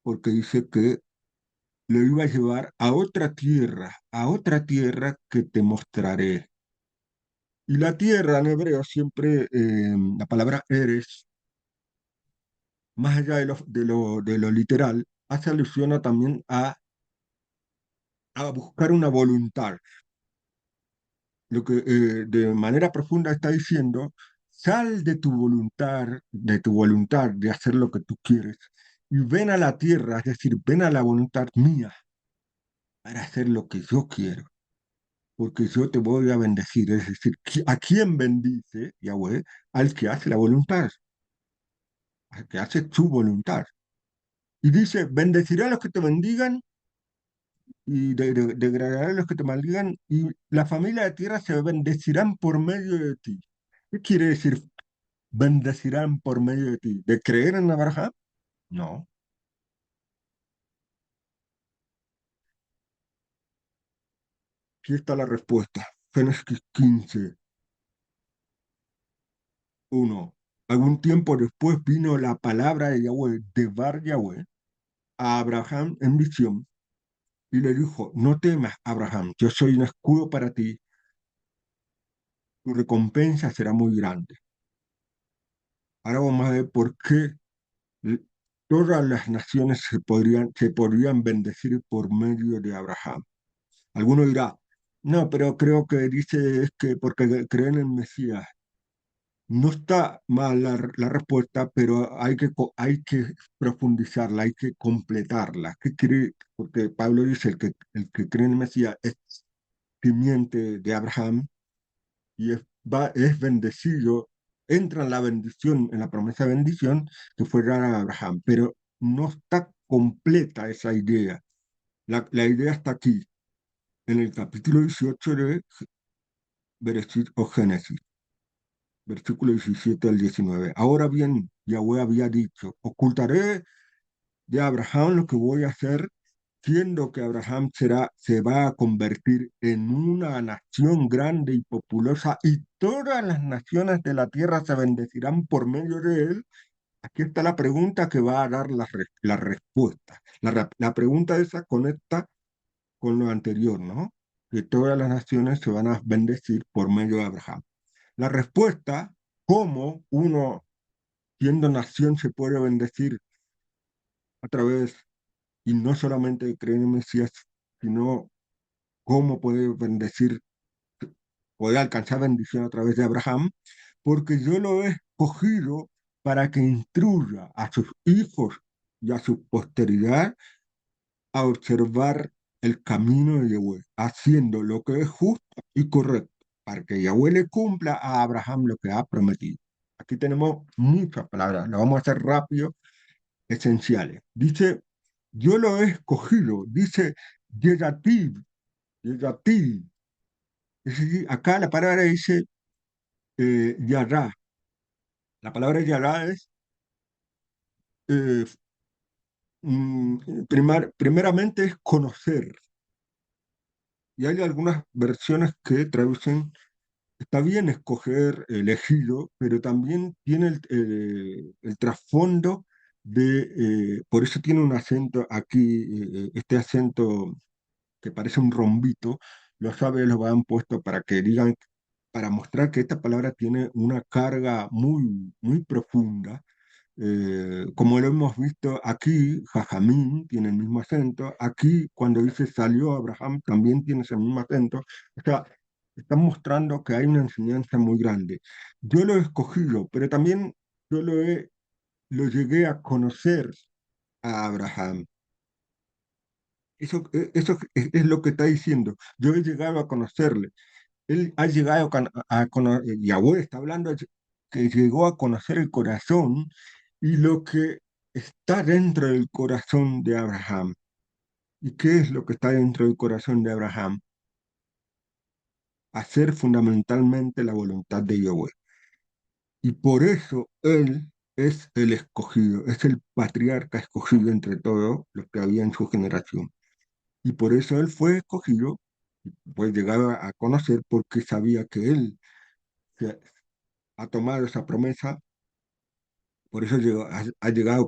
porque dice que lo iba a llevar a otra tierra que te mostraré. Y la tierra en hebreo siempre, la palabra eres, más allá de lo literal, hace alusión también a buscar una voluntad. Lo que de manera profunda está diciendo, sal de tu voluntad de hacer lo que tú quieres, y ven a la tierra, es decir, ven a la voluntad mía para hacer lo que yo quiero, porque yo te voy a bendecir. Es decir, ¿a quién bendice Yahweh? Al que hace la voluntad, al que hace su voluntad. Y dice, bendeciré a los que te bendigan y degradaré a los que te maldigan, y la familia de tierra se bendecirán por medio de ti. ¿Qué quiere decir bendecirán por medio de ti? ¿De creer en Abraham? No. Aquí está la respuesta. Génesis 15, 1. Algún tiempo después vino la palabra de Yahweh, de Bar Yahweh, a Abraham en visión y le dijo, no temas, Abraham, yo soy un escudo para ti, tu recompensa será muy grande. Ahora vamos a ver por qué l- todas las naciones se podrían bendecir por medio de Abraham. Alguno dirá, no, pero creo que dice es que porque creen en el Mesías. No está mal la respuesta, pero hay que profundizarla, hay que completarla. ¿Qué quiere? Porque Pablo dice el que cree en el Mesías es simiente de Abraham y es bendecido, entra en la bendición, en la promesa de bendición que fue dada a Abraham, pero no está completa esa idea. La idea está aquí, en el capítulo 18 de Bereshit o Génesis, versículo 17 al 19. Ahora bien, Yahweh había dicho, ocultaré de Abraham lo que voy a hacer, siendo que Abraham se va a convertir en una nación grande y populosa, y todas las naciones de la tierra se bendecirán por medio de él. Aquí está la pregunta que va a dar la respuesta. La pregunta esa conecta con lo anterior, ¿no? Que todas las naciones se van a bendecir por medio de Abraham. La respuesta, cómo uno, siendo nación, se puede bendecir a través, y no solamente de creer en el Mesías, sino cómo puede bendecir, puede alcanzar bendición a través de Abraham, porque yo lo he escogido para que instruya a sus hijos y a su posteridad a observar el camino de Yahweh, haciendo lo que es justo y correcto, para que Yahweh le cumpla a Abraham lo que ha prometido. Aquí tenemos muchas palabras, lo vamos a hacer rápido, esenciales. Dice, yo lo he escogido, dice, Yedativ, Yedativ. Es decir, acá la palabra dice Yadá. La palabra Yadá es, eh, primeramente es conocer. Y hay algunas versiones que traducen. Está bien escoger elegido, pero también tiene el trasfondo por eso tiene un acento aquí, este acento que parece un rombito, los sabios lo han puesto para que digan, para mostrar que esta palabra tiene una carga muy, muy profunda. Como lo hemos visto aquí, Jajamín tiene el mismo acento. Aquí, cuando dice salió Abraham, también tiene ese mismo acento. O sea, están mostrando que hay una enseñanza muy grande. Yo lo he escogido, pero también yo lo llegué a conocer a Abraham. Eso es lo que está diciendo. Yo he llegado a conocerle. Él ha llegado a conocer, Yahweh está hablando que llegó a conocer el corazón y lo que está dentro del corazón de Abraham. ¿Y qué es lo que está dentro del corazón de Abraham? Hacer fundamentalmente la voluntad de Yahweh. Y por eso él es el escogido, es el patriarca escogido entre todos los que había en su generación. Y por eso él fue escogido, pues llegaba a conocer porque sabía que él se ha tomado esa promesa, por eso ha llegado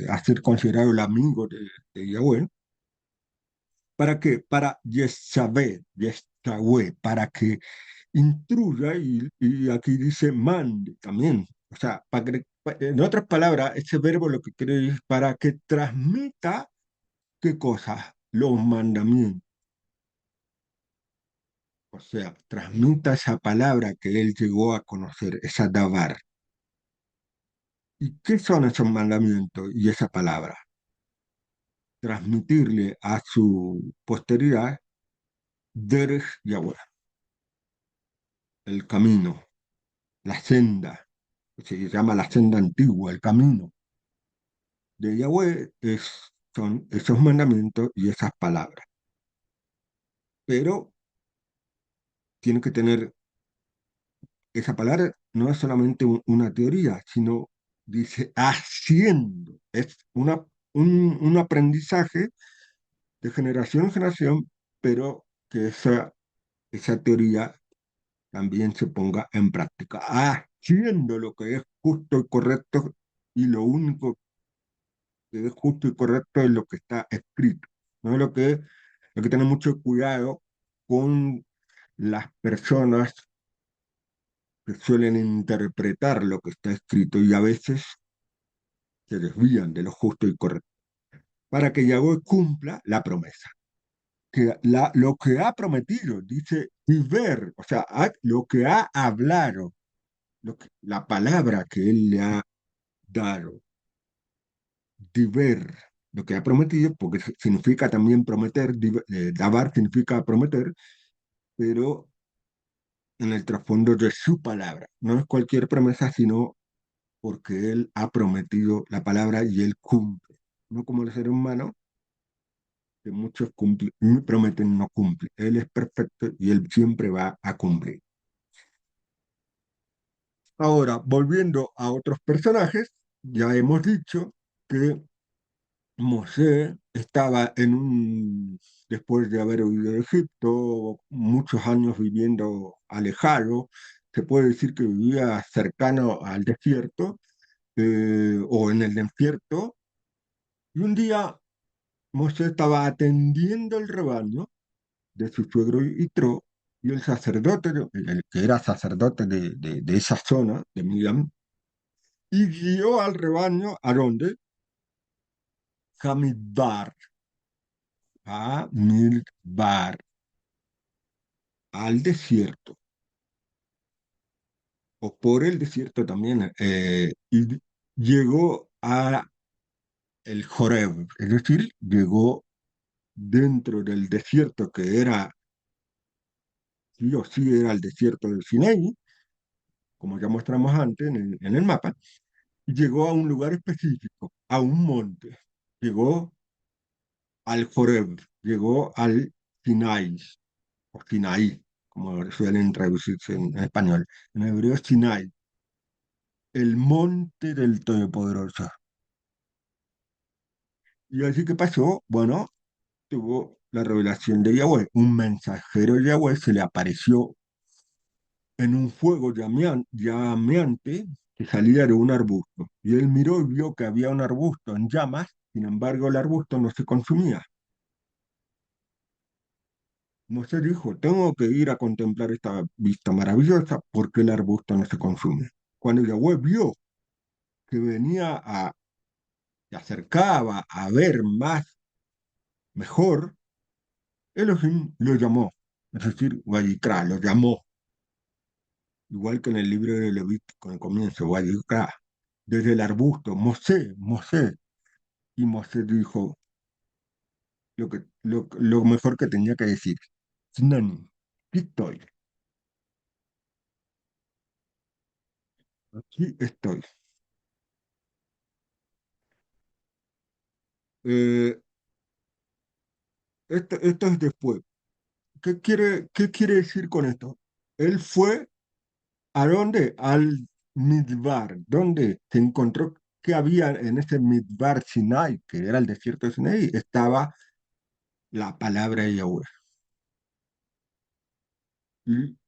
a ser considerado el amigo de Yahweh. ¿Para qué? Para Yeshaweh, para que intruya y aquí dice mande también. O sea, en otras palabras, ese verbo lo que quiere decir es para que transmita, ¿qué cosa? Los mandamientos. O sea, transmita esa palabra que él llegó a conocer, esa davar. ¿Y qué son esos mandamientos y esa palabra? Transmitirle a su posteridad Derech Yahweh, el camino, la senda, se llama la senda antigua, el camino de Yahweh son esos mandamientos y esas palabras. Pero tiene que tener, esa palabra no es solamente una teoría, sino dice haciendo, es un aprendizaje de generación en generación, pero que esa teoría también se ponga en práctica, haciendo lo que es justo y correcto, y lo único que es justo y correcto es lo que está escrito. No es hay que tener mucho cuidado con las personas que suelen interpretar lo que está escrito y a veces se desvían de lo justo y correcto, para que Yahweh cumpla la promesa. Lo que ha prometido, dice, y ver, o sea, lo que ha hablado, la palabra que él le ha dado, de ver lo que ha prometido, porque significa también prometer, dabar significa prometer, pero en el trasfondo de su palabra. No es cualquier promesa, sino porque él ha prometido la palabra y él cumple. No como el ser humano, que muchos prometen, no cumple. Él es perfecto y él siempre va a cumplir. Ahora, volviendo a otros personajes, ya hemos dicho que Mosé estaba después de haber huido de Egipto, muchos años viviendo alejado, se puede decir que vivía cercano al desierto o en el desierto, y un día Mosé estaba atendiendo el rebaño de su suegro Yitro, y el sacerdote, el que era sacerdote de esa zona, de Miriam, y guió al rebaño a dónde? Hamidbar, a Midbar, al desierto, o por el desierto también, y llegó a el Joreb, es decir, llegó dentro del desierto que era, sí o sí era el desierto del Sinaí, como ya mostramos antes en el mapa, y llegó a un lugar específico, a un monte, llegó al Joreb, llegó al Sinai, o Sinaí, como suelen traducirse en español, en hebreo Sinai, el monte del Todopoderoso. Y así que pasó, bueno, tuvo la revelación de Yahweh. Un mensajero de Yahweh se le apareció en un fuego llameante que salía de un arbusto. Y él miró y vio que había un arbusto en llamas, sin embargo el arbusto no se consumía. Moisés dijo, tengo que ir a contemplar esta vista maravillosa porque el arbusto no se consume. Cuando Yahweh vio que venía se acercaba a ver más, mejor, Elohim lo llamó, es decir, Vayikra, lo llamó, igual que en el libro de Levítico, en el comienzo, Vayikra, desde el arbusto, Mosé, Mosé, y Mosé dijo lo mejor que tenía que decir, Sinani, aquí estoy, aquí estoy. Eh, esto es después. Qué quiere decir con esto? Él fue ¿a dónde? Al Midbar, donde se encontró que había en ese Midbar Sinai, que era el desierto de Sinai, estaba la palabra de Yahweh. Y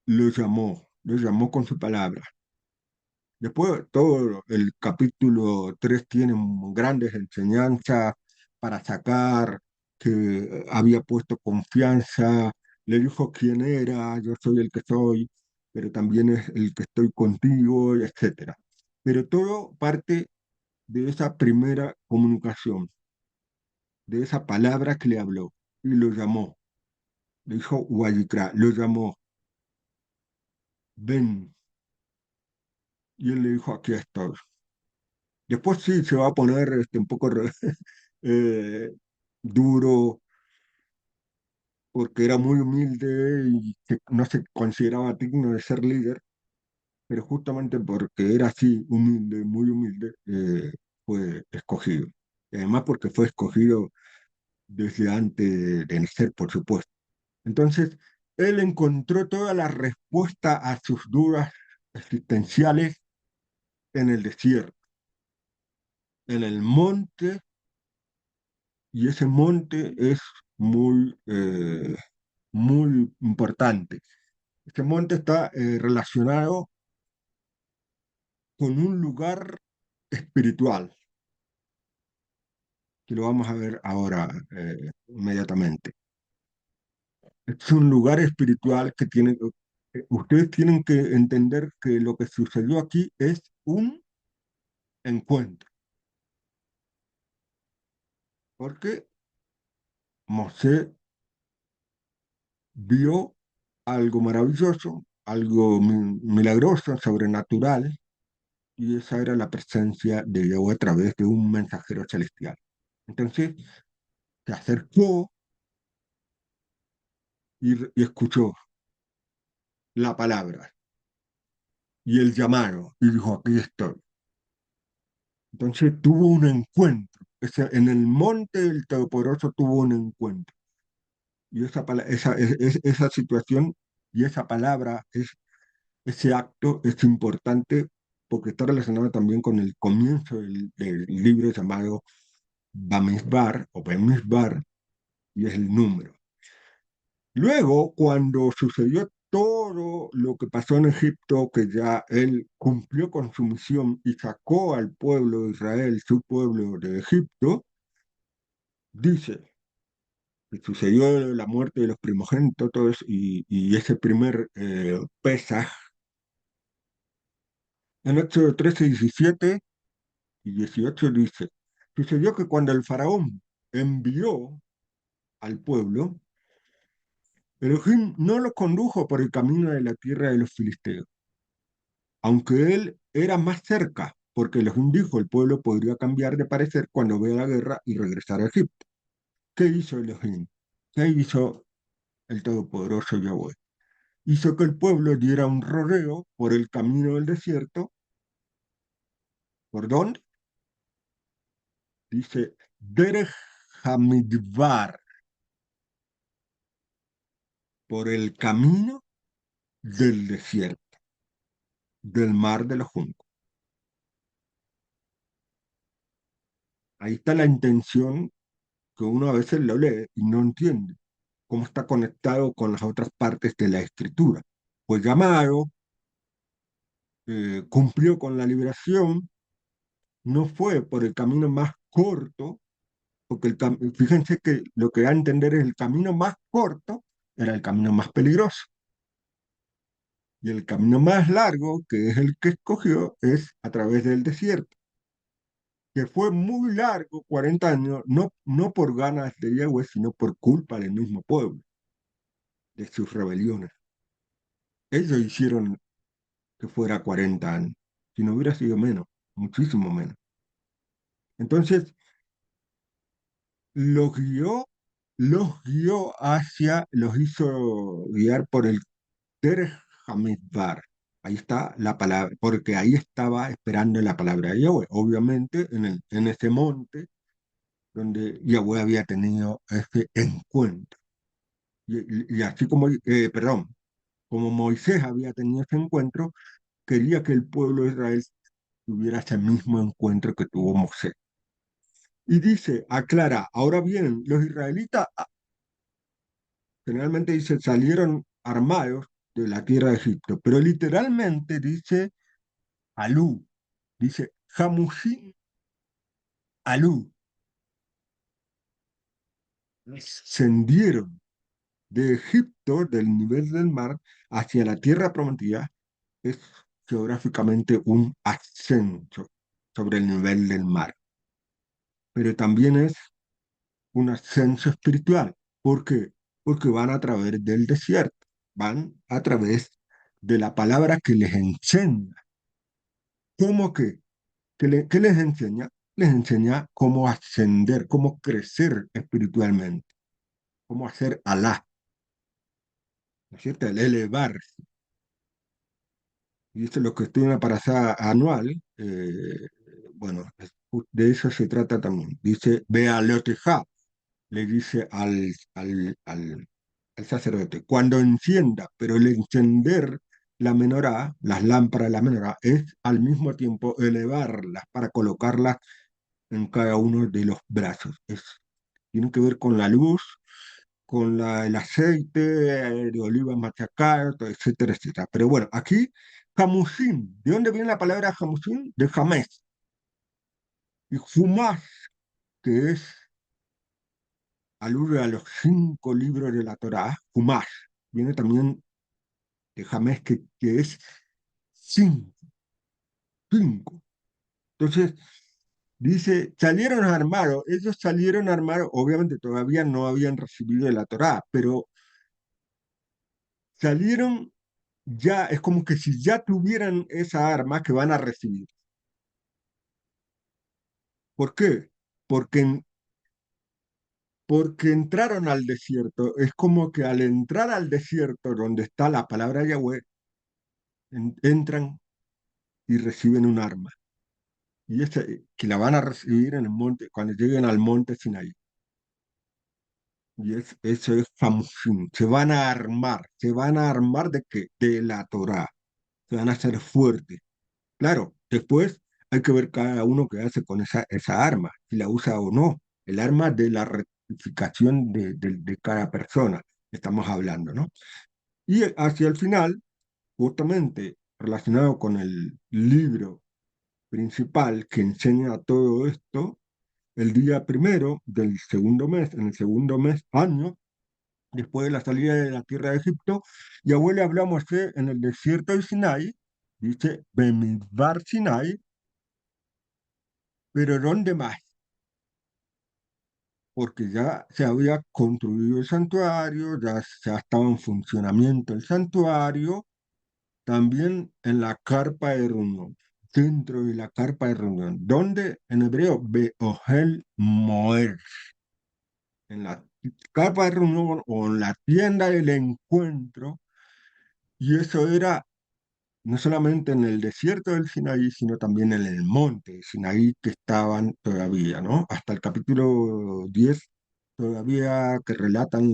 lo llamó con su palabra. Después, todo el capítulo 3 tiene grandes enseñanzas para sacar que había puesto confianza, le dijo quién era, yo soy el que soy, pero también es el que estoy contigo, etcétera. Pero todo parte de esa primera comunicación, de esa palabra que le habló y lo llamó. Le dijo Wayikra, lo llamó, ven, y él le dijo, aquí estoy. Después sí se va a poner un poco eh, duro porque era muy humilde y no se consideraba digno de ser líder, pero justamente porque era así humilde, muy humilde, fue escogido. Y además porque fue escogido desde antes de nacer, por supuesto. Entonces, él encontró toda la respuesta a sus dudas existenciales en el desierto, en el monte, y ese monte es muy importante. Ese monte está relacionado con un lugar espiritual, que lo vamos a ver ahora inmediatamente. Es un lugar espiritual que tiene, ustedes tienen que entender que lo que sucedió aquí es un encuentro, porque Mosé vio algo maravilloso, algo milagroso, sobrenatural, y esa era la presencia de Yahweh a través de un mensajero celestial. Entonces se acercó y escuchó la palabra y el llamado y dijo, aquí estoy. Entonces tuvo un encuentro. En el monte del Todopoderoso tuvo un encuentro. Y esa situación y esa palabra, ese acto es importante porque está relacionado también con el comienzo del libro llamado Bamidbar o Bemidbar, y es el número. Luego, cuando sucedió todo lo que pasó en Egipto, que ya él cumplió con su misión y sacó al pueblo de Israel, su pueblo de Egipto, dice que sucedió la muerte de los primogénitos todo eso, y ese primer Pesaj, en Éxodo 13, 17 y 18 dice, sucedió que cuando el faraón envió al pueblo, Elohim no los condujo por el camino de la tierra de los filisteos, aunque él era más cerca, porque Elohim dijo, el pueblo podría cambiar de parecer cuando vea la guerra y regresar a Egipto. ¿Qué hizo Elohim? ¿Qué hizo el Todopoderoso Yahweh? Hizo que el pueblo diera un rodeo por el camino del desierto. ¿Por dónde? Dice, Derech Hamidbar, por el camino del desierto, del mar de los juncos. Ahí está la intención que uno a veces lo lee y no entiende cómo está conectado con las otras partes de la escritura. Fue llamado, cumplió con la liberación, no fue por el camino más corto, porque fíjense que lo que da a entender es el camino más corto era el camino más peligroso. Y el camino más largo, que es el que escogió, es a través del desierto, que fue muy largo, 40 años, no por ganas de Yahweh, sino por culpa del mismo pueblo, de sus rebeliones. Ellos hicieron que fuera 40 años, si no hubiera sido menos, muchísimo menos. Entonces, los guió, los hizo guiar por el Ter Hamidbar. Ahí está la palabra, porque ahí estaba esperando la palabra de Yahweh. Obviamente, en ese monte donde Yahweh había tenido ese encuentro. Y así como, perdón, como Moisés había tenido ese encuentro, quería que el pueblo de Israel tuviera ese mismo encuentro que tuvo Moisés. Y dice, aclara, ahora bien, los israelitas generalmente dice, salieron armados de la tierra de Egipto, pero literalmente dice Alú, dice Jamushim Alú, descendieron de Egipto, del nivel del mar, hacia la tierra prometida, es geográficamente un ascenso sobre el nivel del mar, pero también es un ascenso espiritual. ¿Por qué? Porque van a través del desierto, van a través de la palabra que les enseña. ¿Cómo que? ¿Qué les enseña? Les enseña cómo ascender, cómo crecer espiritualmente, cómo hacer Alá, ¿no es cierto? El elevar. Y esto es lo que estoy en una parasha anual. Bueno, de eso se trata también. Dice, ve a Leoteja, le dice al sacerdote, cuando encienda, pero el encender la menorá, las lámparas de la menorá, es al mismo tiempo elevarlas para colocarlas en cada uno de los brazos. Tiene que ver con la luz, con el aceite de oliva machacado, etcétera, etcétera. Pero bueno, aquí, jamusim. ¿De dónde viene la palabra jamusim? De jamés. Y jumás, que es alude a los 5 libros de la Torá, jumás, viene también de jamés, que es cinco, cinco. Entonces, dice, salieron armados, ellos salieron armados, obviamente todavía no habían recibido de la Torá, pero salieron ya, es como que si ya tuvieran esa arma que van a recibir. ¿Por qué? Porque, porque entraron al desierto. Es como que al entrar al desierto donde está la palabra Yahweh, entran y reciben un arma. Y esta, que la van a recibir en el monte, cuando lleguen al monte Sinaí. Y eso es famoso. Se van a armar ¿de qué? De la Torá. Se van a hacer fuertes. Claro, después hay que ver cada uno qué hace con esa arma, si la usa o no. El arma de la rectificación de cada persona, estamos hablando, ¿no? Y hacia el final, justamente relacionado con el libro principal que enseña todo esto, el día primero del segundo mes, en el segundo mes, año, después de la salida de la tierra de Egipto, Yahweh le habló a Moisés en el desierto de Sinai, dice, Bemidbar Sinai, pero ¿dónde más? Porque ya se había construido el santuario, ya estaba en funcionamiento el santuario, también en la carpa de reunión, dentro de la carpa de reunión, donde en hebreo, Beogel Moed, en la carpa de reunión o en la tienda del encuentro, y eso era no solamente en el desierto del Sinaí, sino también en el monte de Sinaí que estaban todavía, ¿no? Hasta el capítulo 10 todavía que relatan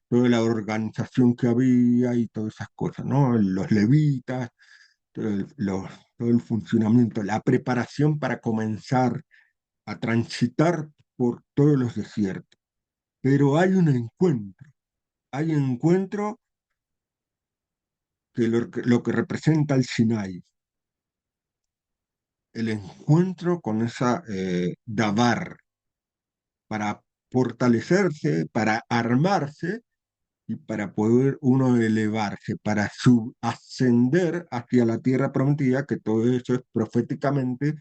toda la organización que había y todas esas cosas, ¿no? Los levitas, todo el funcionamiento, la preparación para comenzar a transitar por todos los desiertos. Pero hay un encuentro lo que representa el Sinai, el encuentro con esa Dabar. para fortalecerse, para armarse y para poder uno elevarse, para ascender hacia la tierra prometida, que todo eso es proféticamente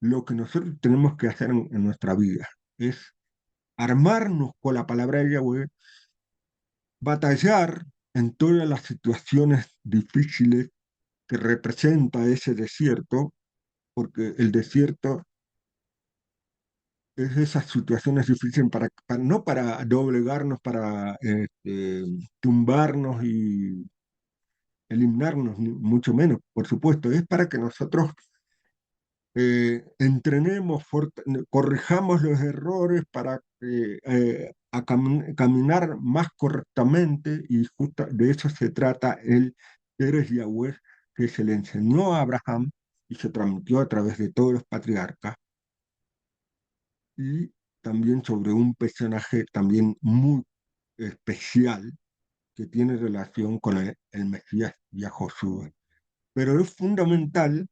lo que nosotros tenemos que hacer en nuestra vida. Es armarnos con la palabra de Yahweh, batallar en todas las situaciones difíciles que representa ese desierto, porque el desierto es esas situaciones difíciles no para doblegarnos, para tumbarnos y eliminarnos, ni mucho menos, por supuesto, es para que nosotros entrenemos, corrijamos los errores para caminar más correctamente, y justo de eso se trata el Eres Yahweh, que se le enseñó a Abraham y se transmitió a través de todos los patriarcas, y también sobre un personaje también muy especial que tiene relación con el Mesías Yahoshua. Pero es fundamental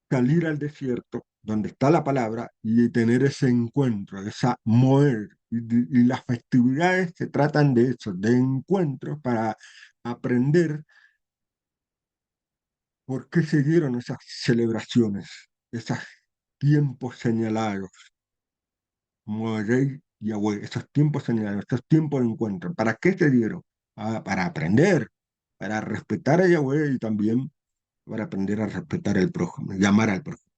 salir al desierto, donde está la palabra, y tener ese encuentro, esa moer. Y las festividades se tratan de eso, de encuentros para aprender por qué se dieron esas celebraciones, esos tiempos señalados, Moerei Yahweh, esos tiempos señalados, esos tiempos de encuentro. ¿Para qué se dieron? Para aprender, para respetar a Yahweh, y también para aprender a respetar al prójimo, llamar al prójimo.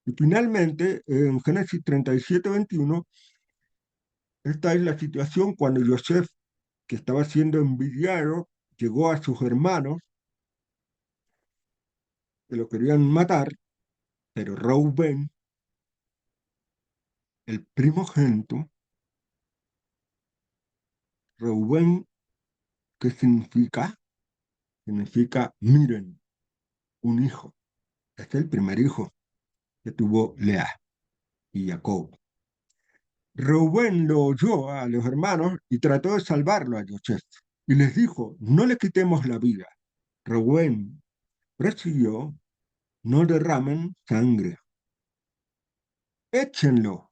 Y finalmente, en Génesis 37:21, esta es la situación cuando Yosef, que estaba siendo envidiado, llegó a sus hermanos que lo querían matar, pero Reubén, el primogénito, Reubén, ¿qué significa? Significa, miren, un hijo. Este es el primer hijo que tuvo Lea y Jacob. Reubén lo oyó a los hermanos y trató de salvarlo a Yosef. Y les dijo, no le quitemos la vida. Reubén prosiguió, no derramen sangre, échenlo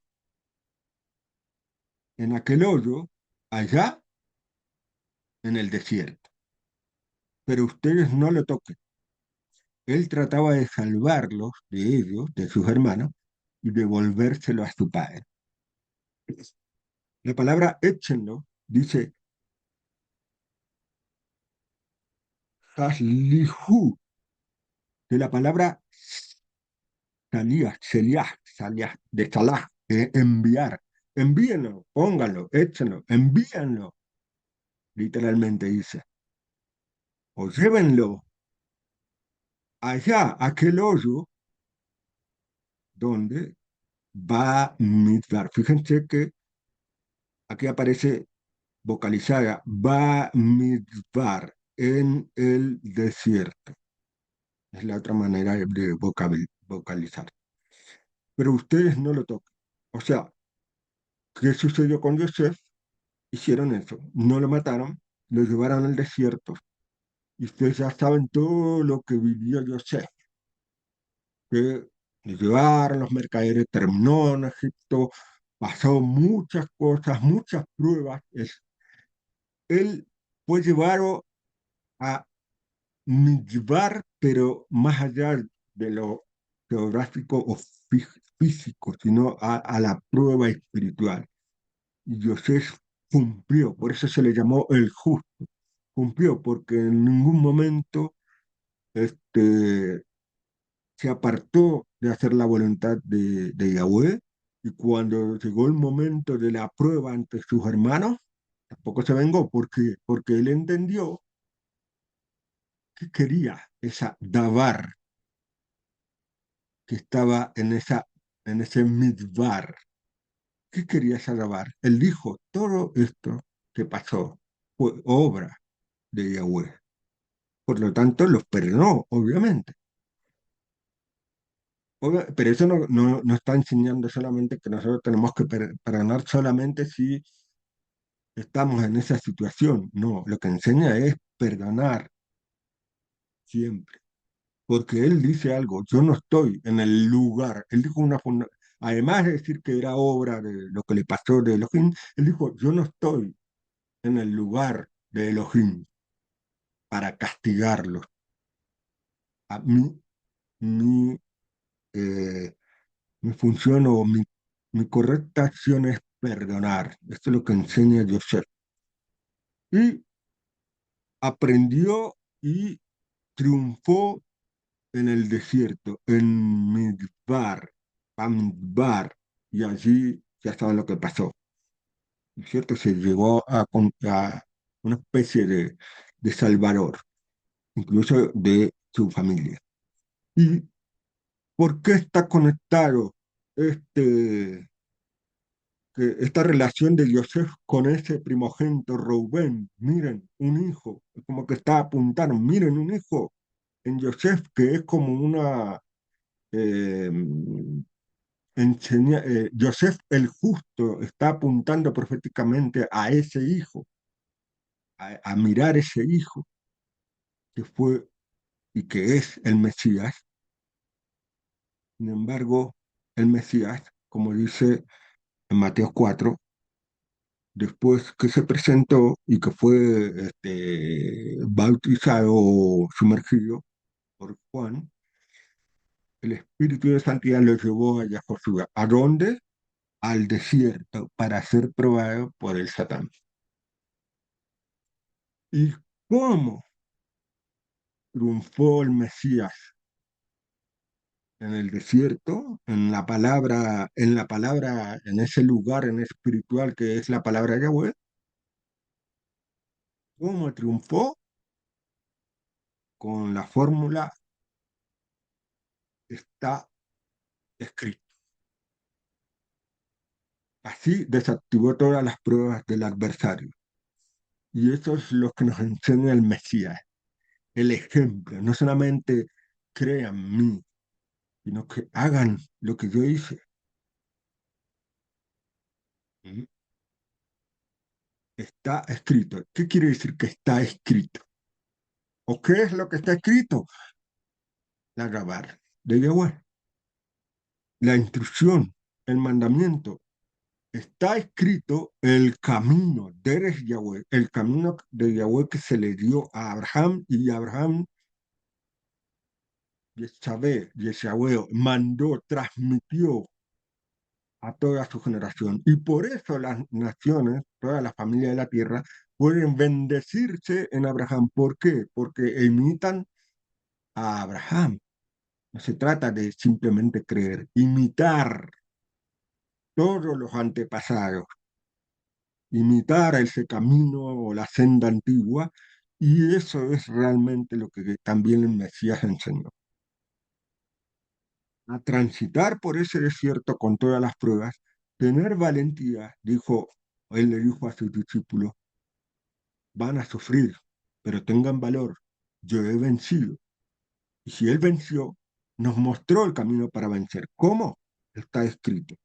en aquel hoyo allá en el desierto, pero ustedes no lo toquen. Él trataba de salvarlos de ellos, de sus hermanos, y devolvérselo a su padre. La palabra échenlo dice haslihu, de la palabra salías, de salah, de enviar. Envíenlo, pónganlo, échenlo, envíenlo, literalmente dice. O llévenlo allá, aquel hoyo donde va mitzvah. Fíjense que aquí aparece vocalizada, va mitzvah, en el desierto. Es la otra manera de vocalizar. Pero ustedes no lo tocan. O sea, ¿qué sucedió con Yosef? Hicieron eso, no lo mataron, lo llevaron al desierto. Y ustedes ya saben todo lo que vivió Yosef, que le llevaron los mercaderes, terminó en Egipto, pasó muchas cosas, muchas pruebas. Él fue llevado a Midbar, pero más allá de lo geográfico o físico, sino a la prueba espiritual. Y José cumplió, por eso se le llamó el justo. Cumplió, porque en ningún momento este, se apartó de hacer la voluntad de Yahweh, y cuando llegó el momento de la prueba ante sus hermanos, tampoco se vengó, porque él entendió que quería esa Dabar que estaba en ese Midbar. ¿Qué quería esa Dabar? Él dijo, todo esto que pasó fue obra de Yahweh. Por lo tanto, los perdonó, obviamente. Pero eso no está enseñando solamente que nosotros tenemos que perdonar solamente si estamos en esa situación. No, lo que enseña es perdonar siempre. Porque él dice algo, yo no estoy en el lugar. Él dijo además de decir que era obra de lo que le pasó de Elohim, él dijo, yo no estoy en el lugar de Elohim para castigarlos. A mí, mi, eh, mi función o mi correcta acción es perdonar. Esto es lo que enseña Joseph. Y aprendió y triunfó en el desierto, en Midbar, Bamidbar, y allí ya saben lo que pasó, ¿no es cierto? Se llegó a una especie de salvador, incluso de su familia. ¿Y por qué está conectado este, esta relación de Yosef con ese primogénito Reubén? Miren, un hijo, es como que está apuntando, miren, un hijo en Yosef que es como una... eh, Yosef el justo está apuntando proféticamente a ese hijo, a mirar ese hijo que fue y que es el Mesías. Sin embargo, el Mesías, como dice en Mateo 4, después que se presentó y que fue bautizado o sumergido por Juan, el Espíritu de Santidad lo llevó a Josué. ¿A dónde? Al desierto para ser probado por el Satán. ¿Y cómo triunfó el Mesías en el desierto? En ese lugar en espiritual que es la palabra de Yahweh. ¿Cómo triunfó? Con la fórmula está escrito. Así desactivó todas las pruebas del adversario. Y eso es lo que nos enseña el Mesías, el ejemplo. No solamente crean en mí, sino que hagan lo que yo hice. ¿Mm? Está escrito. ¿Qué quiere decir que está escrito? ¿O qué es lo que está escrito? La grabar de Yahweh. La instrucción, el mandamiento. Está escrito el camino de Yahweh, el camino de Yahweh que se le dio a Abraham y Abraham, Yahweh mandó, transmitió a toda su generación. Y por eso las naciones, todas las familias de la tierra, pueden bendecirse en Abraham. ¿Por qué? Porque imitan a Abraham. No se trata de simplemente creer, imitar todos los antepasados, imitar ese camino o la senda antigua, y eso es realmente lo que también el Mesías enseñó. A transitar por ese desierto con todas las pruebas, tener valentía, él le dijo a sus discípulos, van a sufrir, pero tengan valor, yo he vencido. Y si él venció, nos mostró el camino para vencer. ¿Cómo? Está escrito.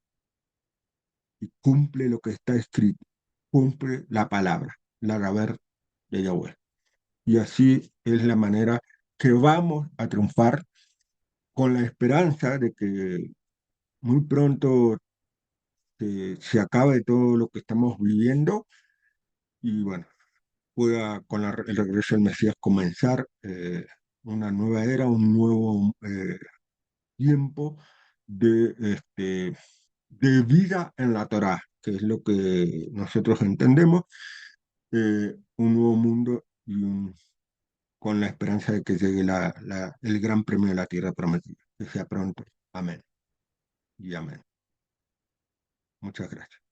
Y cumple lo que está escrito, cumple la palabra, la Gaber de Yahweh. Y así es la manera que vamos a triunfar con la esperanza de que muy pronto se acabe todo lo que estamos viviendo y bueno, pueda con el regreso del Mesías comenzar una nueva era, un nuevo tiempo de, de vida en la Torá, que es lo que nosotros entendemos, un nuevo mundo con la esperanza de que llegue el gran premio de la tierra prometida. Que sea pronto. Amén y amén. Muchas gracias.